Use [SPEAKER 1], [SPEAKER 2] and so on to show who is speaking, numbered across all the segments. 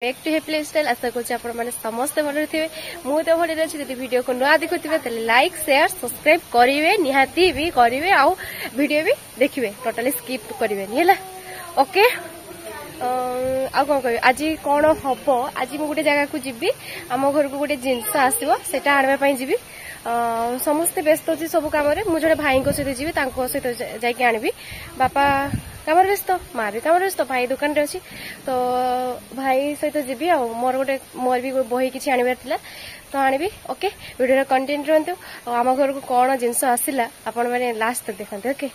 [SPEAKER 1] Back to happy lifestyle. आशा कर समस्ते भल थे मुझे भल अच्छी जब वीडियो को नुआ देखुवे लाइक शेयर सब्सक्राइब करेंगे निहाती भी करेंगे आउ वीडियो भी देखिए टोटाली स्किप करेंगे है ओके। आ कौन कह आज कौन हम आज मुझे गोटे जगह को जी आम घर को गोटे जिनस आसो से आने जी समस्ते व्यस्त अच्छी सब कम मुझे भाई सहित जी सहित जाकि बापा कम व्यस्त माँ भी कम व्यस्त भाई दुकान अच्छी तो भाई सहित जी मोर भी बही किसी आनबार तो आनी ओके। वीडियो कंटेंट रुहतु आम घर को कौन जिनस आसला आपण मैंने लास्ट तक देखते ओके।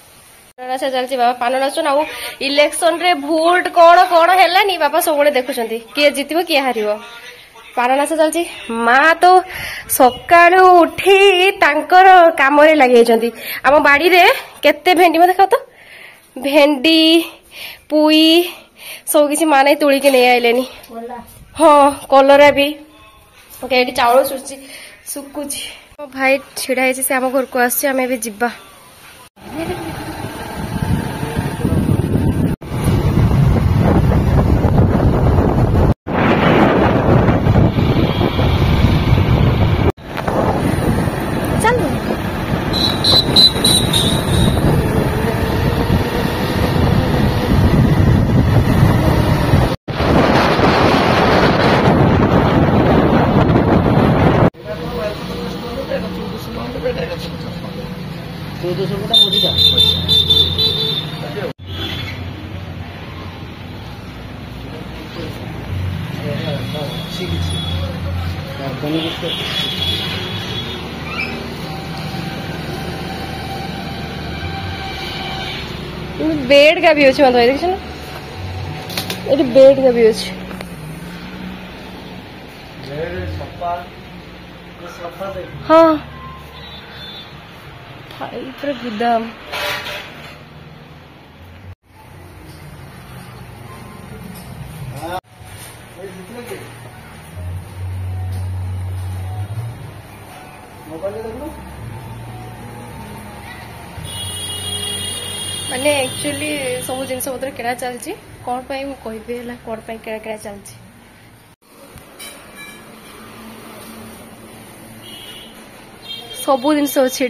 [SPEAKER 1] नाचा चलती बाबा पान नाचन आउ इलेक्शन रे भोट कौन कौन है बापा सब देखुं किए जितब किए हार पान नाच चलती माँ तो सका उठी काम लगे आम बाड़ी रे केते भेंडी देखा तो भेंडी पुई सब किसी माँ नहीं तोलिकी नहीं आइले हाँ कलरा भी ओके ये चाउल सुकुची भाई छिड़ा से आम घर को आम जीवा बेड का भी अच्छे मतलब देख ना ये बेड का भी अच्छे हाँ भाई पूरा गुदाम माने एक्चुअली सब जिन पत्र किଣା चलती कौन कह कौन किଣା चलती सबू जिन अच्छे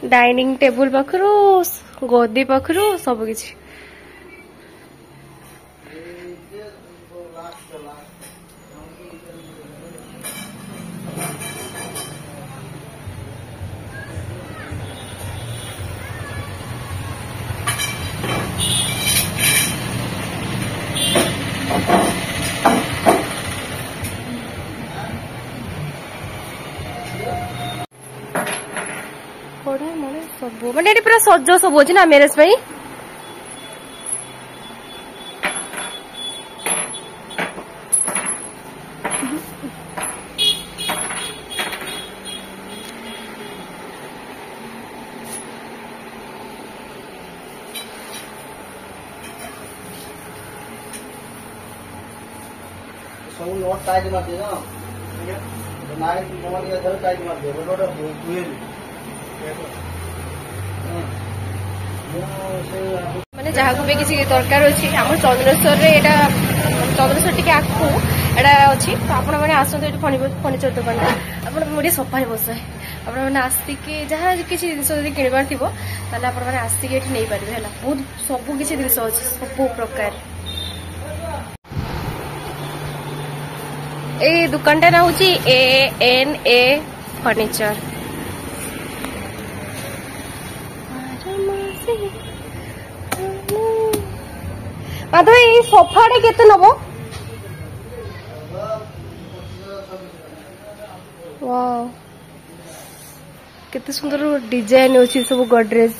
[SPEAKER 1] डाइनिंग टेबुल पाखरु गदी पाखरु सब किछि सब माने पूरा सज सब अच्छी ना मैरेज पाई
[SPEAKER 2] सब नोट टाइट मार दे ना नाइट मोबाइल का घर टाइट मार दे बड़ोड़ा हुए
[SPEAKER 1] माने जहाँ को भी किसी दरकार अच्छी आम चंद्रेश्वर चंद्रेश्वर टी आखू एटा अच्छी तो आपण मैंने आसते फर्निचर दुकान आप सफा बसाए आपण मैंने आसिकी जहाँ किसी जिन किणवार थी मैंने आसिकी नहीं पारे है बहुत सब किसी जिन अच्छे सब प्रकार ए दुकान ना हूँ ANA फर्निचर माधव ये सोफा केते नब वाओ केते सुंदर डिजाइन अच्छी सब गोदरेज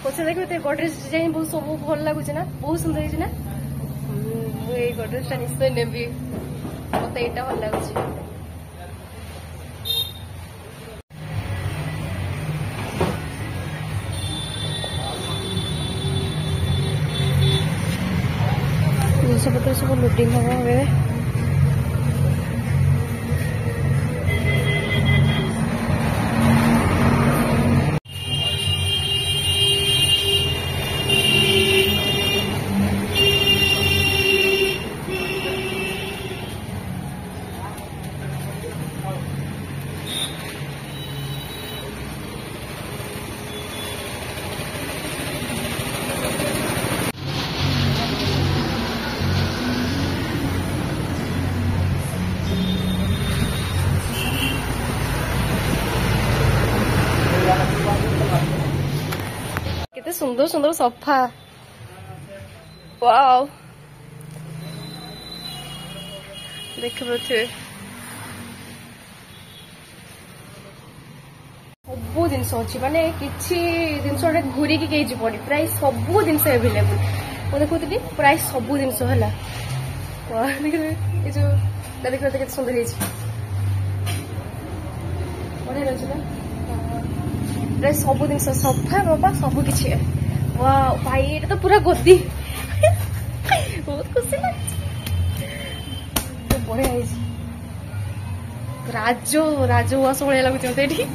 [SPEAKER 1] पछे देखिए गोदरेज डिजाइन बहुत सब भल लगुच ना बहुत सुंदर है ना ये गोदरेज निश्चय नेबी मत यहाँ भल लगुच पत्र सब लुटिंग हम सुंदर सुंदर सोफा वाओ देख पारे सब जिनस अच्छी माने किसी जिनस घूरिकी कहीं जीवन प्राय सब जिन एभेलेबुल मुझे देखुदी प्राय सब जिनस है जो देखते केते सुंदर बढ़िया लगे ना प्राय सब जिन सफा बाबा सब किसी वाह भाई ये तो पूरा गद्दी बहुत खुशी लगे बढ़िया राजउआस भाई लगुच ये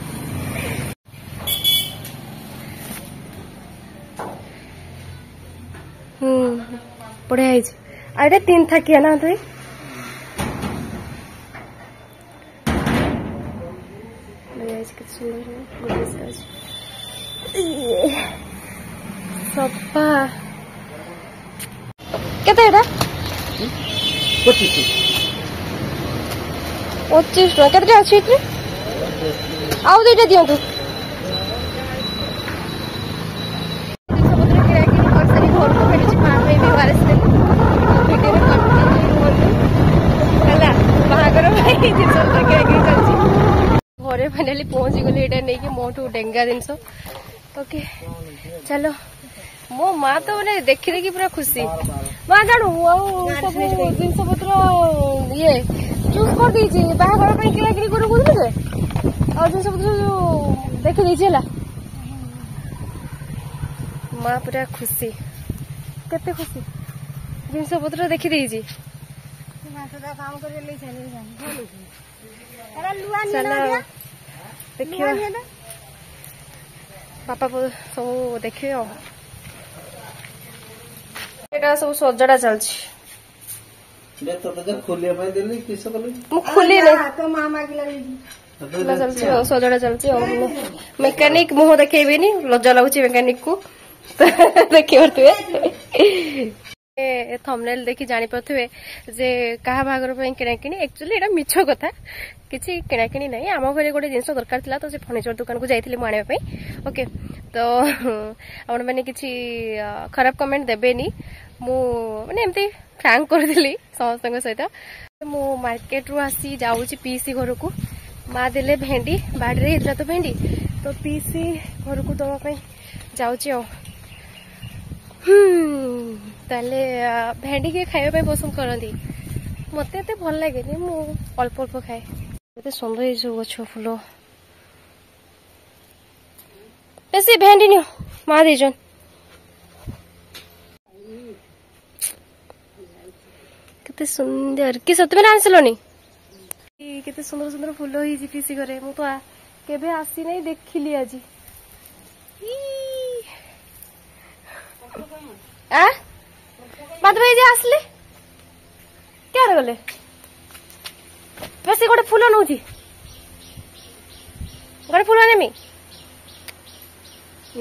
[SPEAKER 1] बढ़िया है 3 थकिया ना तुई सफा केते 25 टका केते अच्छी आउ दुईटा दिंतु घरे फाइनाली पहुंची गली एटा नहीं कि मोटू डेंगा जिनस ओके चलो मो माँ तो मैंने देखी देखी पूरा खुशी माँ जानू सब जिनस पत्र ये चूज कर दी बाहर किना कि और जिनस पत्र देखी देती है माँ पूरा खुशी केते खुशी जिनस पत्र देखी देती चलो देखियो बापा सब देखियो एटा सब सजड़ा चलछि खुली सजड़ा चलछि मेकानिक मुह देखेबेनी लज्जा लगुछि मेकानिक को देखि परथुए थंबनेल देखि जानि परथुए जे कहा बागर पई किणाकिणी एक्चुअली एटा मिछ कथा किसी किणाकिणी नहीं आम घरे गोटे जिनस दरकार था तो से फर्निचर दुकान को जाइए मुझे ओके तो आपण मैंने किसी खराब कमेंट देबेनी मु माने एमती फ्रैंक करदिली समस्त सहित मु मार्केट रु आसी जाऊँगी पीसी घर को माँ देले भेंडी बाड़ी होता तो भेंडी तो पीसी घर को दवाई जाऊँगी ताले भेंडी के खाइबा पसंद करती मत एत भल लगे मु अल्प अल्प खाए एते सुंदर ये गछ फुल बेसी भेंडी नियो माँ दीजन केते सुंदर कि सत में आनसलोनी केते सुंदर सुंदर फुल होई पीसी घरे मु तो केबे आसी नहीं देखिली आज आ मत भाई जे आसले क्या गले बेसी गोटे फुल नौची गोटे फुल नेमी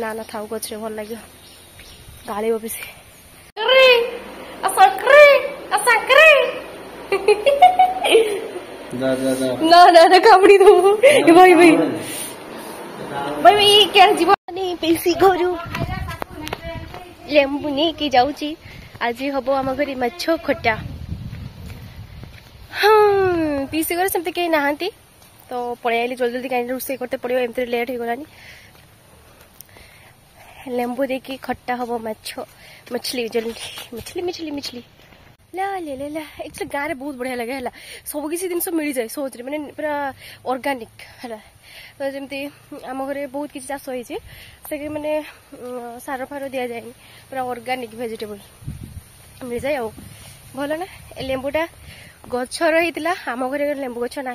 [SPEAKER 1] ना ना थाउ गछ भल लगे गाड़ी बेसी ना ना ना कामड़ी दो भाई भाई भाई भाई क्या जीवन पेसी घरू लेंबू नहीं कि जाऊँगी आज हम आम घर माछ खटा हाँ पीसी घर सेमती कहीं नहांती तो पलि आली जल्दी जल्दी कहीं रोसे करते पड़ो एमती लेट हो गलानी लेंबू देकी खट्टा हम माछ मछली जल्दी मछली मछली मछली ला ले ले ला एक्चुअली गाँव में बहुत बढ़िया लगे है सब किसी जिन मिल जाए सोच मैंने पूरा ऑर्गेनिक है तो जमी आम घरे बहुत किसी चाष होती मैंने सार फार दि जाए पूरा ऑर्गेनिक वेजिटेबल मिल जाए आ भल ना लेंबूटा गचर होता आम घरे लेंबू गछ ना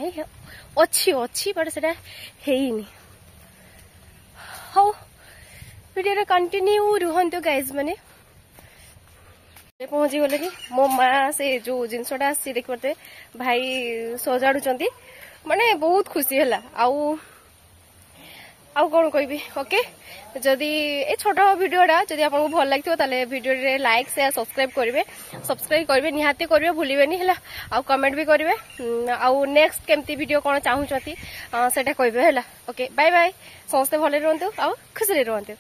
[SPEAKER 1] अच्छी अच्छी बट से हाँ वीडियो कंटिन्यू रुहतु गाइज मैंने पहुंची गले कि मो माँ से जो जिनसटा आसी देख पारे भाई सजाड़ुंट माने बहुत खुशी है आउ कौन कहबी ओके जदि ए छोट वीडियोटा जदि आपको भल लगे ताले वीडियो रे लाइक शेयर सब्सक्राइब करेंगे निहाती करेंगे भूलें है आउ कमेंट भी करेंगे आउ नेक्स्ट केमती वीडियो कौन चाहूँगी सेटा कहबे है ओके बाय बाय समस्ते भले रुहतु आउ खुशी रुहतु।